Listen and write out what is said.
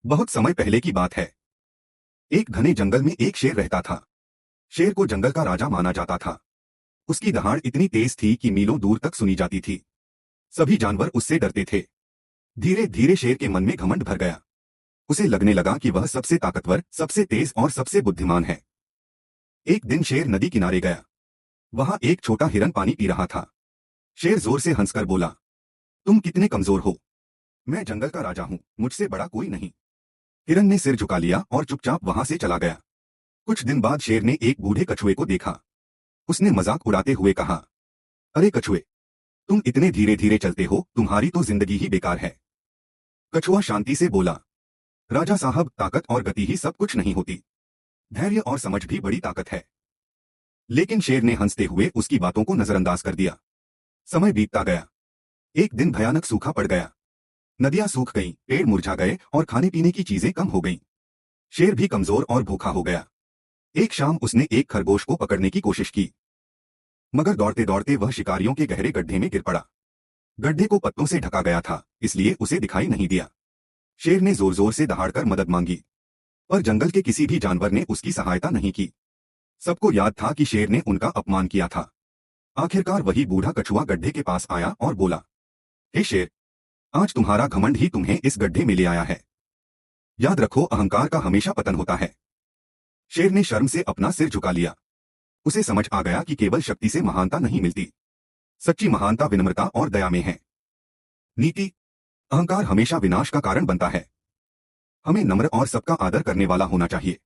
बहुत समय पहले की बात है। एक घने जंगल में एक शेर रहता था। शेर को जंगल का राजा माना जाता था। उसकी दहाड़ इतनी तेज थी कि मीलों दूर तक सुनी जाती थी। सभी जानवर उससे डरते थे। धीरे धीरे शेर के मन में घमंड भर गया। उसे लगने लगा कि वह सबसे ताकतवर, सबसे तेज और सबसे बुद्धिमान है। एक दिन शेर नदी किनारे गया। वहां एक छोटा हिरन पानी पी रहा था। शेर जोर से हंसकर बोला, तुम कितने कमजोर हो। मैं जंगल का राजा हूं, मुझसे बड़ा कोई नहीं। हिरन ने सिर झुका लिया और चुपचाप वहां से चला गया। कुछ दिन बाद शेर ने एक बूढ़े कछुए को देखा। उसने मजाक उड़ाते हुए कहा, अरे कछुए, तुम इतने धीरे धीरे चलते हो, तुम्हारी तो जिंदगी ही बेकार है। कछुआ शांति से बोला, राजा साहब, ताकत और गति ही सब कुछ नहीं होती। धैर्य और समझ भी बड़ी ताकत है। लेकिन शेर ने हंसते हुए उसकी बातों को नजरअंदाज कर दिया। समय बीतता गया। एक दिन भयानक सूखा पड़ गया। नदियां सूख गईं, पेड़ मुरझा गए और खाने पीने की चीजें कम हो गईं। शेर भी कमजोर और भूखा हो गया। एक शाम उसने एक खरगोश को पकड़ने की कोशिश की, मगर दौड़ते दौड़ते वह शिकारियों के गहरे गड्ढे में गिर पड़ा। गड्ढे को पत्तों से ढका गया था, इसलिए उसे दिखाई नहीं दिया। शेर ने जोर जोर से दहाड़कर मदद मांगी, पर जंगल के किसी भी जानवर ने उसकी सहायता नहीं की। सबको याद था कि शेर ने उनका अपमान किया था। आखिरकार वही बूढ़ा कछुआ गड्ढे के पास आया और बोला, हे शेर, आज तुम्हारा घमंड ही तुम्हें इस गड्ढे में ले आया है। याद रखो, अहंकार का हमेशा पतन होता है। शेर ने शर्म से अपना सिर झुका लिया। उसे समझ आ गया कि केवल शक्ति से महानता नहीं मिलती। सच्ची महानता विनम्रता और दया में है। नीति, अहंकार हमेशा विनाश का कारण बनता है। हमें नम्र और सबका आदर करने वाला होना चाहिए।